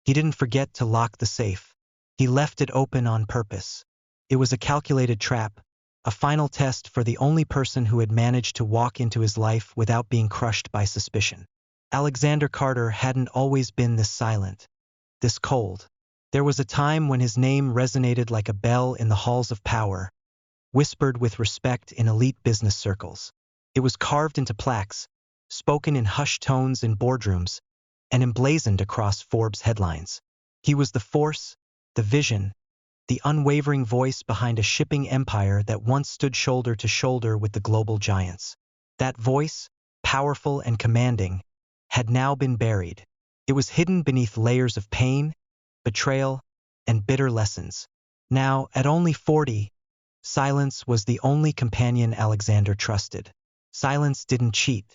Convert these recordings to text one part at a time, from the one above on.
He didn't forget to lock the safe. He left it open on purpose. It was a calculated trap, a final test for the only person who had managed to walk into his life without being crushed by suspicion. Alexander Carter hadn't always been this silent, this cold. There was a time when his name resonated like a bell in the halls of power, whispered with respect in elite business circles. It was carved into plaques, spoken in hushed tones in boardrooms, and emblazoned across Forbes headlines. He was the force, the vision, the unwavering voice behind a shipping empire that once stood shoulder to shoulder with the global giants. That voice, powerful and commanding, had now been buried. It was hidden beneath layers of pain, betrayal, and bitter lessons. Now, at only 40, silence was the only companion Alexander trusted. Silence didn't cheat.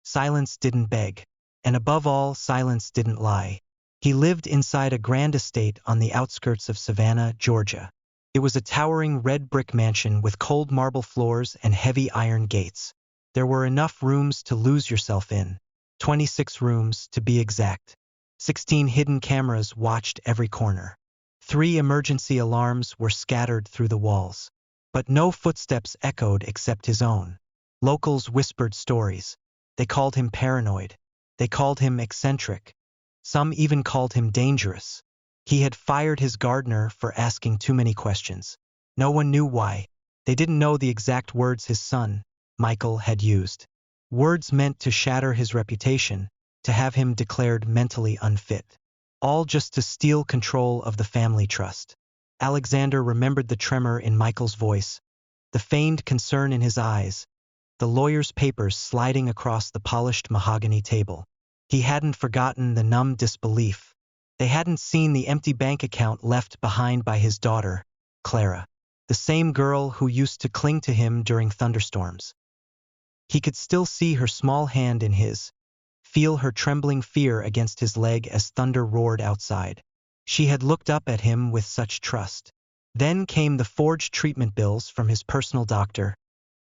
Silence didn't beg. And above all, silence didn't lie. He lived inside a grand estate on the outskirts of Savannah, Georgia. It was a towering red brick mansion with cold marble floors and heavy iron gates. There were enough rooms to lose yourself in. 26 rooms, to be exact. 16 hidden cameras watched every corner. 3 emergency alarms were scattered through the walls. But no footsteps echoed except his own. Locals whispered stories. They called him paranoid. They called him eccentric. Some even called him dangerous. He had fired his gardener for asking too many questions. No one knew why. They didn't know the exact words his son, Michael, had used. Words meant to shatter his reputation, to have him declared mentally unfit. All just to steal control of the family trust. Alexander remembered the tremor in Michael's voice, the feigned concern in his eyes, the lawyer's papers sliding across the polished mahogany table. He hadn't forgotten the numb disbelief. They hadn't seen the empty bank account left behind by his daughter, Clara, the same girl who used to cling to him during thunderstorms. He could still see her small hand in his, feel her trembling fear against his leg as thunder roared outside. She had looked up at him with such trust. Then came the forged treatment bills from his personal doctor,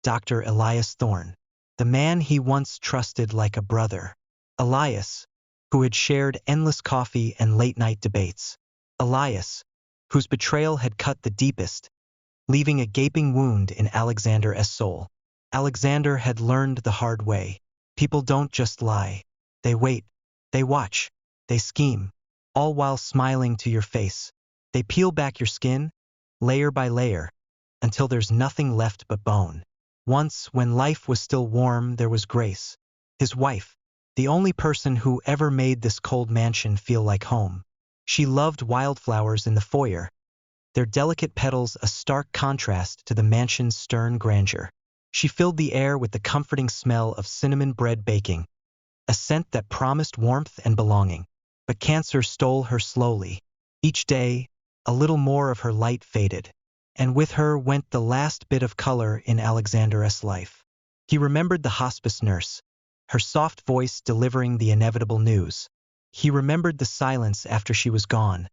Dr. Elias Thorne, the man he once trusted like a brother. Elias, who had shared endless coffee and late-night debates. Elias, whose betrayal had cut the deepest, leaving a gaping wound in Alexander's soul. Alexander had learned the hard way. People don't just lie. They wait. They watch. They scheme. All while smiling to your face. They peel back your skin, layer by layer, until there's nothing left but bone. Once, when life was still warm, there was Grace, his wife, the only person who ever made this cold mansion feel like home. She loved wildflowers in the foyer, their delicate petals a stark contrast to the mansion's stern grandeur. She filled the air with the comforting smell of cinnamon bread baking, a scent that promised warmth and belonging. But cancer stole her slowly. Each day, a little more of her light faded, and with her went the last bit of color in Alexander's life. He remembered the hospice nurse, her soft voice delivering the inevitable news. He remembered the silence after she was gone,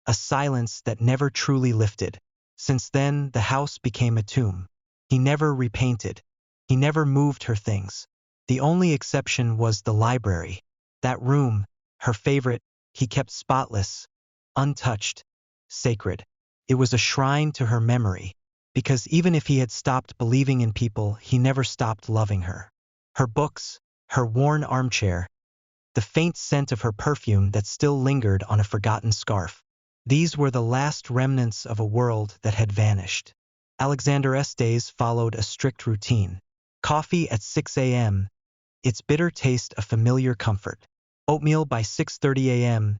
a silence that never truly lifted. Since then, the house became a tomb. He never repainted. He never moved her things. The only exception was the library. That room, her favorite, he kept spotless, untouched, sacred. It was a shrine to her memory, because even if he had stopped believing in people, he never stopped loving her. Her books, her worn armchair, the faint scent of her perfume that still lingered on a forgotten scarf. These were the last remnants of a world that had vanished. Alexander's days followed a strict routine. Coffee at 6 a.m., its bitter taste a familiar comfort. Oatmeal by 6:30 a.m.,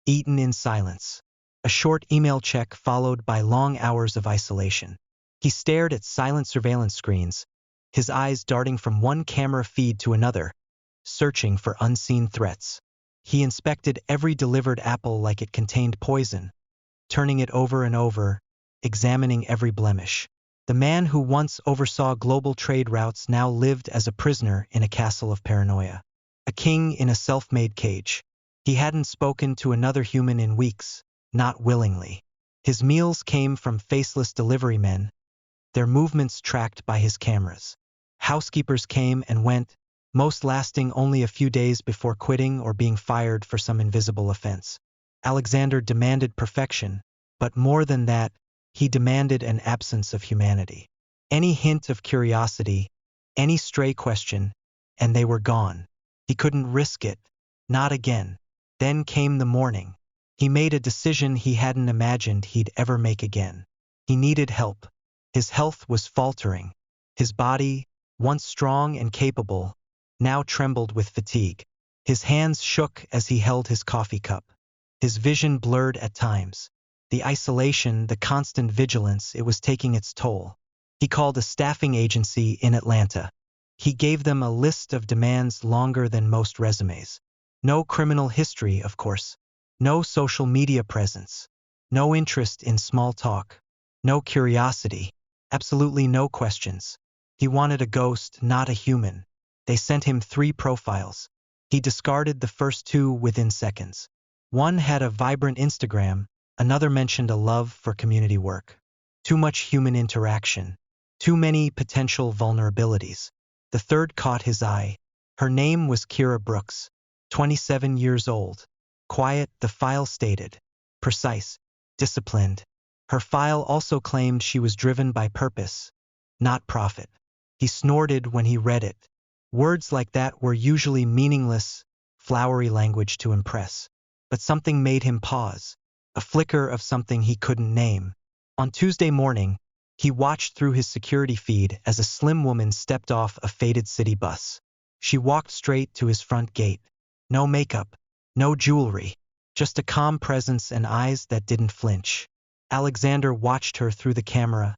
eaten in silence. A short email check followed by long hours of isolation. He stared at silent surveillance screens, his eyes darting from one camera feed to another, searching for unseen threats. He inspected every delivered apple like it contained poison, turning it over and over, examining every blemish. The man who once oversaw global trade routes now lived as a prisoner in a castle of paranoia. A king in a self-made cage. He hadn't spoken to another human in weeks, not willingly. His meals came from faceless delivery men, their movements tracked by his cameras. Housekeepers came and went, most lasting only a few days before quitting or being fired for some invisible offense. Alexander demanded perfection, but more than that, he demanded an absence of humanity. Any hint of curiosity, any stray question, and they were gone. He couldn't risk it. Not again. Then came the morning. He made a decision he hadn't imagined he'd ever make again. He needed help. His health was faltering. His body, once strong and capable, now trembled with fatigue. His hands shook as he held his coffee cup. His vision blurred at times. The isolation, the constant vigilance, it was taking its toll. He called a staffing agency in Atlanta. He gave them a list of demands longer than most resumes. No criminal history, of course. No social media presence. No interest in small talk. No curiosity. Absolutely no questions. He wanted a ghost, not a human. They sent him 3 profiles. He discarded the first 2 within seconds. One had a vibrant Instagram, another mentioned a love for community work. Too much human interaction. Too many potential vulnerabilities. The third caught his eye. Her name was Zarya Brooks, 27 years old. Quiet, the file stated. Precise. Disciplined. Her file also claimed she was driven by purpose, not profit. He snorted when he read it. Words like that were usually meaningless, flowery language to impress. But something made him pause. A flicker of something he couldn't name. On Tuesday morning, he watched through his security feed as a slim woman stepped off a faded city bus. She walked straight to his front gate. No makeup, no jewelry, just a calm presence and eyes that didn't flinch. Alexander watched her through the camera,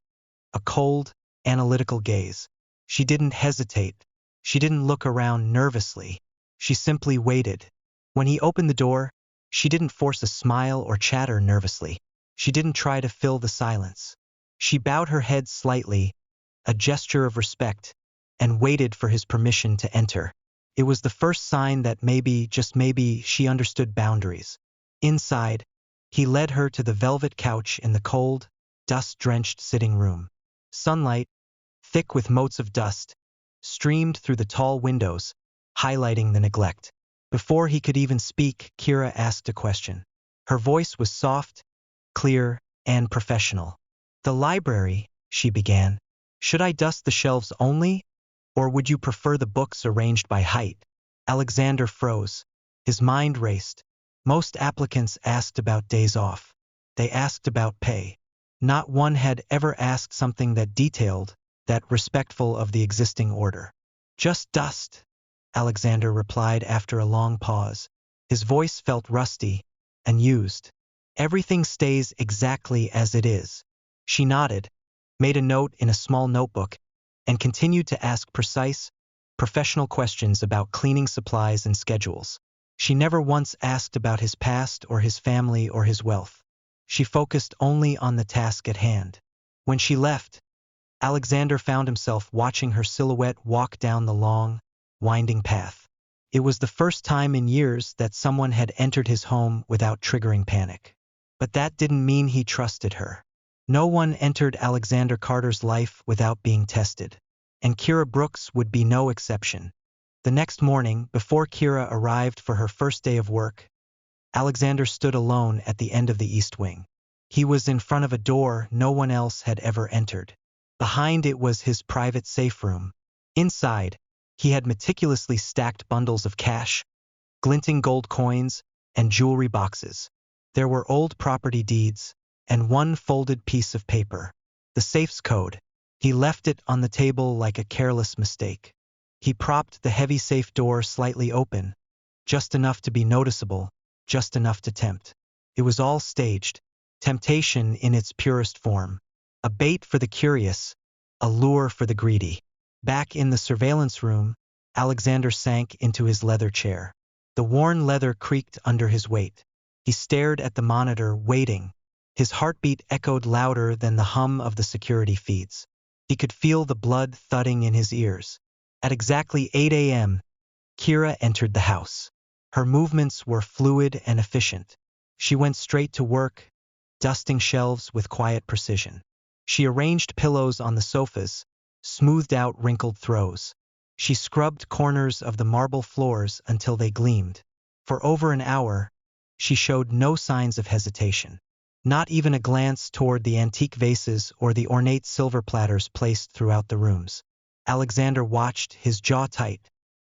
a cold, analytical gaze. She didn't hesitate. She didn't look around nervously. She simply waited. When he opened the door, she didn't force a smile or chatter nervously. She didn't try to fill the silence. She bowed her head slightly, a gesture of respect, and waited for his permission to enter. It was the first sign that maybe, just maybe, she understood boundaries. Inside, he led her to the velvet couch in the cold, dust-drenched sitting room. Sunlight, thick with motes of dust, streamed through the tall windows, highlighting the neglect. Before he could even speak, Zarya asked a question. Her voice was soft, clear, and professional. "The library," she began. "Should I dust the shelves only? Or would you prefer the books arranged by height?" Alexander froze. His mind raced. Most applicants asked about days off. They asked about pay. Not one had ever asked something that detailed, that respectful of the existing order. "Just dust," Alexander replied after a long pause. His voice felt rusty and used. "Everything stays exactly as it is." She nodded, made a note in a small notebook, and continued to ask precise, professional questions about cleaning supplies and schedules. She never once asked about his past or his family or his wealth. She focused only on the task at hand. When she left, Alexander found himself watching her silhouette walk down the long, winding path. It was the first time in years that someone had entered his home without triggering panic. But that didn't mean he trusted her. No one entered Alexander Carter's life without being tested, and Zarya Brooks would be no exception. The next morning, before Zarya arrived for her first day of work, Alexander stood alone at the end of the East Wing. He was in front of a door no one else had ever entered. Behind it was his private safe room. Inside, he had meticulously stacked bundles of cash, glinting gold coins, and jewelry boxes. There were old property deeds, and one folded piece of paper. The safe's code. He left it on the table like a careless mistake. He propped the heavy safe door slightly open, just enough to be noticeable, just enough to tempt. It was all staged, temptation in its purest form. A bait for the curious, a lure for the greedy. Back in the surveillance room, Alexander sank into his leather chair. The worn leather creaked under his weight. He stared at the monitor, waiting. His heartbeat echoed louder than the hum of the security feeds. He could feel the blood thudding in his ears. At exactly 8 a.m., Zarya entered the house. Her movements were fluid and efficient. She went straight to work, dusting shelves with quiet precision. She arranged pillows on the sofas, smoothed out wrinkled throws. She scrubbed corners of the marble floors until they gleamed. For over an hour, she showed no signs of hesitation. Not even a glance toward the antique vases or the ornate silver platters placed throughout the rooms. Alexander watched, his jaw tight.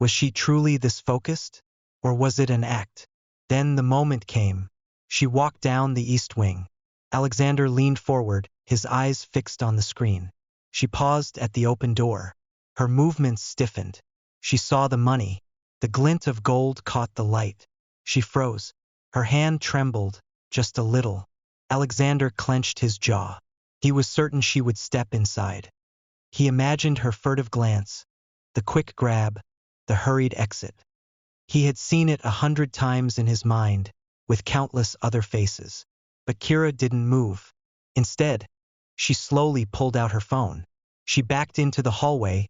Was she truly this focused? Or was it an act? Then the moment came. She walked down the east wing. Alexander leaned forward, his eyes fixed on the screen. She paused at the open door. Her movements stiffened. She saw the money. The glint of gold caught the light. She froze. Her hand trembled, just a little. Alexander clenched his jaw. He was certain she would step inside. He imagined her furtive glance, the quick grab, the hurried exit. He had seen it 100 times in his mind, with countless other faces. But Kira didn't move. Instead, she slowly pulled out her phone. She backed into the hallway,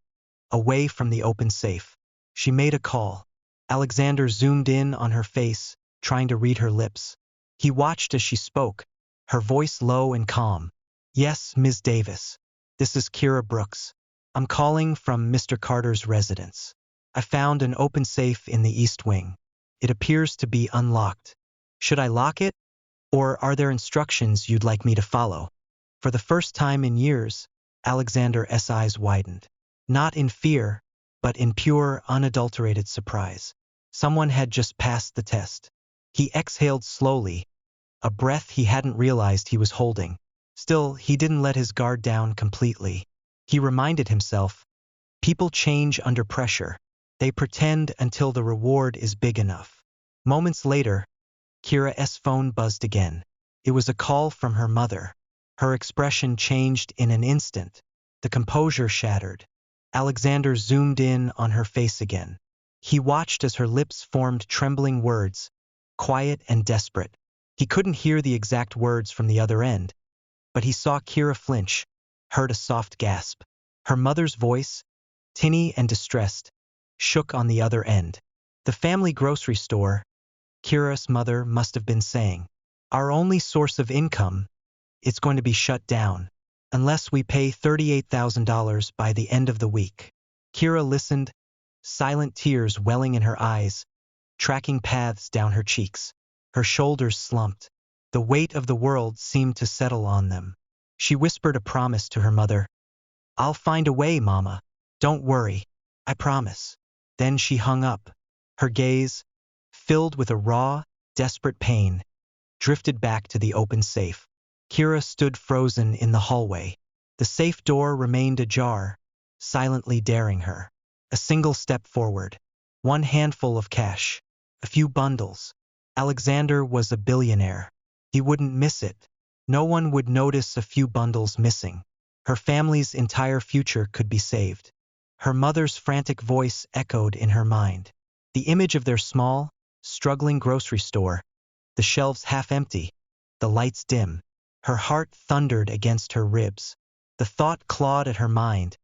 away from the open safe. She made a call. Alexander zoomed in on her face, trying to read her lips. He watched as she spoke, her voice low and calm. "Yes, Ms. Davis. This is Kira Brooks. I'm calling from Mr. Carter's residence. I found an open safe in the East Wing. It appears to be unlocked. Should I lock it? Or are there instructions you'd like me to follow?" For the first time in years, Alexander's eyes widened. Not in fear, but in pure, unadulterated surprise. Someone had just passed the test. He exhaled slowly, a breath he hadn't realized he was holding. Still, he didn't let his guard down completely. He reminded himself, people change under pressure. They pretend until the reward is big enough. Moments later, Kira's phone buzzed again. It was a call from her mother. Her expression changed in an instant. The composure shattered. Alexander zoomed in on her face again. He watched as her lips formed trembling words, quiet and desperate. He couldn't hear the exact words from the other end, but he saw Kira flinch, heard a soft gasp. Her mother's voice, tinny and distressed, shook on the other end. The family grocery store, Kira's mother must have been saying. Our only source of income, it's going to be shut down, unless we pay $38,000 by the end of the week. Kira listened, silent tears welling in her eyes, tracking paths down her cheeks. Her shoulders slumped. The weight of the world seemed to settle on them. She whispered a promise to her mother. "I'll find a way, Mama. Don't worry. I promise." Then she hung up. Her gaze, filled with a raw, desperate pain, drifted back to the open safe. Kira stood frozen in the hallway. The safe door remained ajar, silently daring her. A single step forward. One handful of cash. A few bundles. Alexander was a billionaire. He wouldn't miss it. No one would notice a few bundles missing. Her family's entire future could be saved. Her mother's frantic voice echoed in her mind. The image of their small, struggling grocery store, the shelves half empty, the lights dim. Her heart thundered against her ribs. The thought clawed at her mind,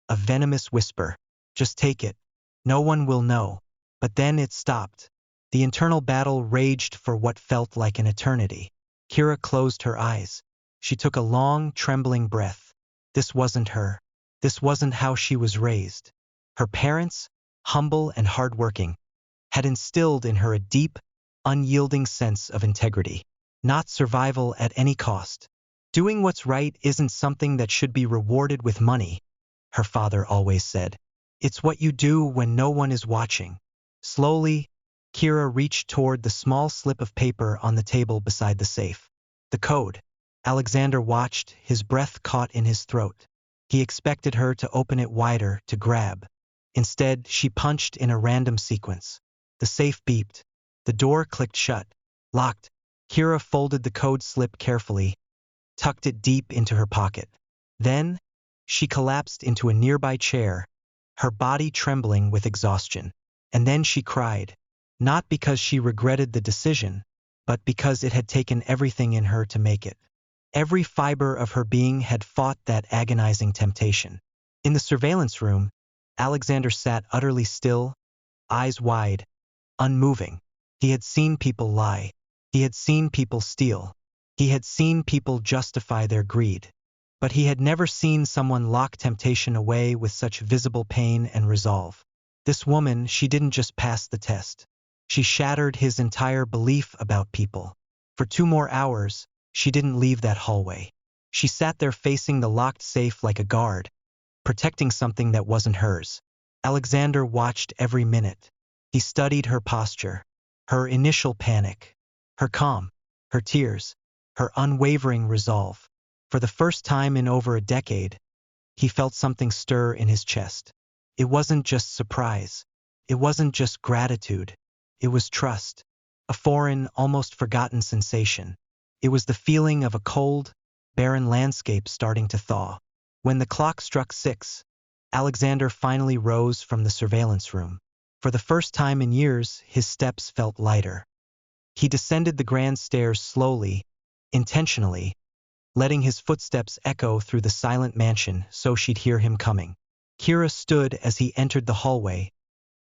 a venomous whisper. Just take it. No one will know. But then it stopped. The internal battle raged for what felt like an eternity. Kira closed her eyes. She took a long, trembling breath. This wasn't her. This wasn't how she was raised. Her parents, humble and hardworking, had instilled in her a deep, unyielding sense of integrity. Not survival at any cost. Doing what's right isn't something that should be rewarded with money, her father always said. It's what you do when no one is watching. Slowly, Kira reached toward the small slip of paper on the table beside the safe. The code. Alexander watched, his breath caught in his throat. He expected her to open it wider, to grab. Instead, she punched in a random sequence. The safe beeped. The door clicked shut. Locked. Kira folded the code slip carefully, tucked it deep into her pocket. Then, she collapsed into a nearby chair, her body trembling with exhaustion. And then she cried. Not because she regretted the decision, but because it had taken everything in her to make it. Every fiber of her being had fought that agonizing temptation. In the surveillance room, Alexander sat utterly still, eyes wide, unmoving. He had seen people lie. He had seen people steal. He had seen people justify their greed. But he had never seen someone lock temptation away with such visible pain and resolve. This woman, she didn't just pass the test. She shattered his entire belief about people. For 2 more hours, she didn't leave that hallway. She sat there facing the locked safe like a guard, protecting something that wasn't hers. Alexander watched every minute. He studied her posture, her initial panic, her calm, her tears, her unwavering resolve. For the first time in over a decade, he felt something stir in his chest. It wasn't just surprise. It wasn't just gratitude. It was trust, a foreign, almost forgotten sensation. It was the feeling of a cold, barren landscape starting to thaw. When the clock struck 6, Alexander finally rose from the surveillance room. For the first time in years, his steps felt lighter. He descended the grand stairs slowly, intentionally, letting his footsteps echo through the silent mansion so she'd hear him coming. Kira stood as he entered the hallway,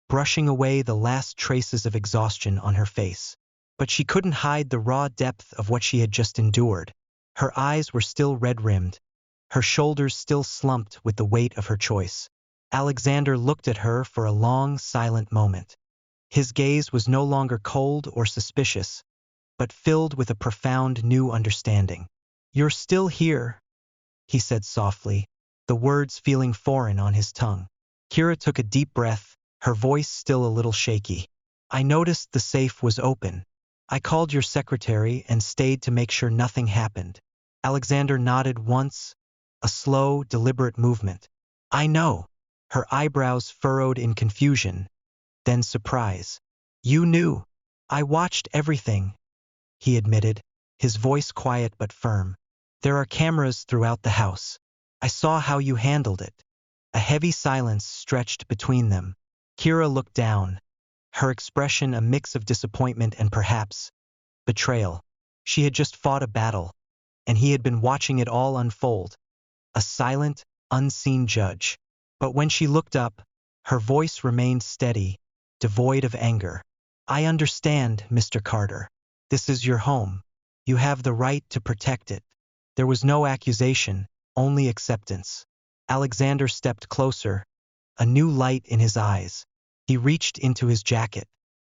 brushing away the last traces of exhaustion on her face. But she couldn't hide the raw depth of what she had just endured. Her eyes were still red-rimmed, her shoulders still slumped with the weight of her choice. Alexander looked at her for a long, silent moment. His gaze was no longer cold or suspicious, but filled with a profound new understanding. "You're still here," he said softly, the words feeling foreign on his tongue. Kira took a deep breath, her voice still a little shaky. "I noticed the safe was open. I called your secretary and stayed to make sure nothing happened." Alexander nodded once, a slow, deliberate movement. "I know." Her eyebrows furrowed in confusion, then surprise. "You knew." "I watched everything," he admitted, his voice quiet but firm. "There are cameras throughout the house. I saw how you handled it." A heavy silence stretched between them. Kira looked down, her expression a mix of disappointment and perhaps betrayal. She had just fought a battle, and he had been watching it all unfold, a silent, unseen judge. But when she looked up, her voice remained steady, devoid of anger. "I understand, Mr. Carter. This is your home. You have the right to protect it." There was no accusation, only acceptance. Alexander stepped closer, a new light in his eyes. He reached into his jacket.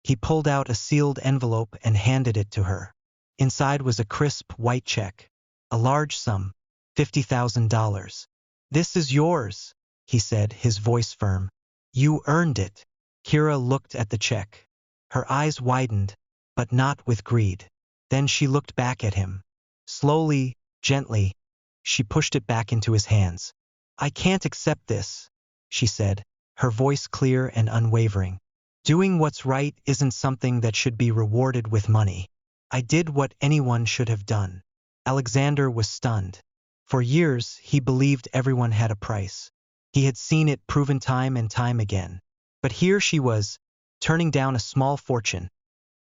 He pulled out a sealed envelope and handed it to her. Inside was a crisp white check, a large sum, $50,000. "This is yours," he said, his voice firm. "You earned it." Kira looked at the check. Her eyes widened, but not with greed. Then she looked back at him. Slowly, gently, she pushed it back into his hands. "I can't accept this," she said, her voice clear and unwavering. "Doing what's right isn't something that should be rewarded with money. I did what anyone should have done." Alexander was stunned. For years, he believed everyone had a price. He had seen it proven time and time again. But here she was, turning down a small fortune,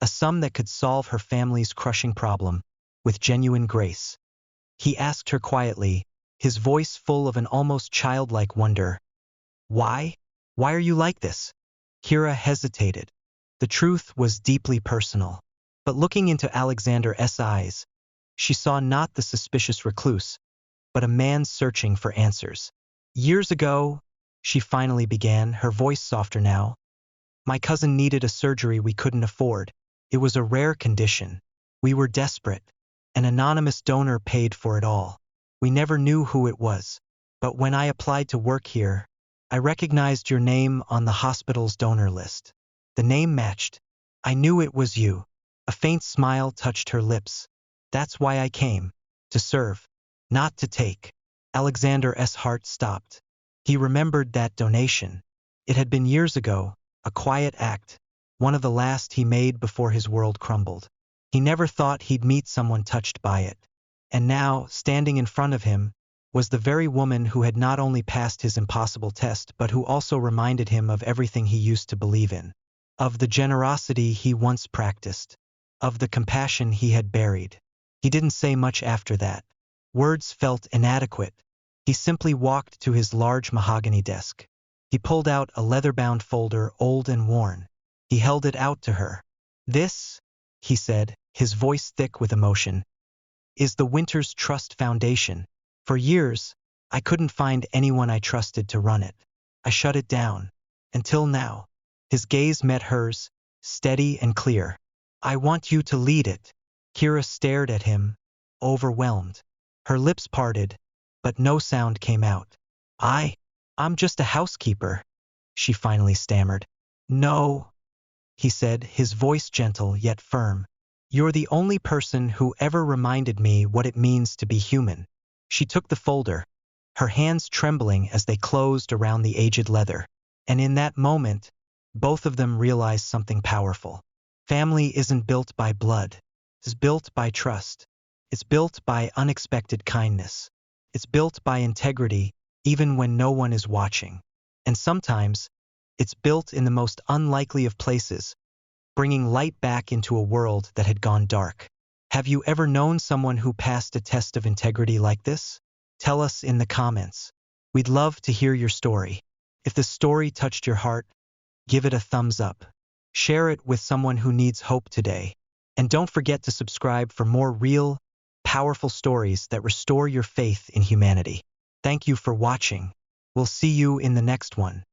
a sum that could solve her family's crushing problem, with genuine grace. He asked her quietly, his voice full of an almost childlike wonder, "Why? Why are you like this?" Kira hesitated. The truth was deeply personal. But looking into Alexander's eyes, she saw not the suspicious recluse, but a man searching for answers. "Years ago," she finally began, her voice softer now, "my cousin needed a surgery we couldn't afford. It was a rare condition. We were desperate. An anonymous donor paid for it all. We never knew who it was. But when I applied to work here, I recognized your name on the hospital's donor list. The name matched. I knew it was you." A faint smile touched her lips. "That's why I came. To serve, not to take." Alexander's heart stopped. He remembered that donation. It had been years ago, a quiet act, one of the last he made before his world crumbled. He never thought he'd meet someone touched by it. And now, standing in front of him, was the very woman who had not only passed his impossible test but who also reminded him of everything he used to believe in. Of the generosity he once practiced. Of the compassion he had buried. He didn't say much after that. Words felt inadequate. He simply walked to his large mahogany desk. He pulled out a leather-bound folder, old and worn. He held it out to her. "This," he said, his voice thick with emotion, "is the Winters Trust Foundation. For years, I couldn't find anyone I trusted to run it. I shut it down. Until now." His gaze met hers, steady and clear. I want you to lead it. Kira stared at him, overwhelmed. Her lips parted, but no sound came out. I'm just a housekeeper, she finally stammered. No, he said, his voice gentle yet firm. You're the only person who ever reminded me what it means to be human. She took the folder, her hands trembling as they closed around the aged leather. And in that moment, both of them realized something powerful. Family isn't built by blood. It's built by trust. It's built by unexpected kindness. It's built by integrity, even when no one is watching. And sometimes, it's built in the most unlikely of places, bringing light back into a world that had gone dark. Have you ever known someone who passed a test of integrity like this? Tell us in the comments. We'd love to hear your story. If the story touched your heart, give it a thumbs up. Share it with someone who needs hope today. And don't forget to subscribe for more real, powerful stories that restore your faith in humanity. Thank you for watching. We'll see you in the next one.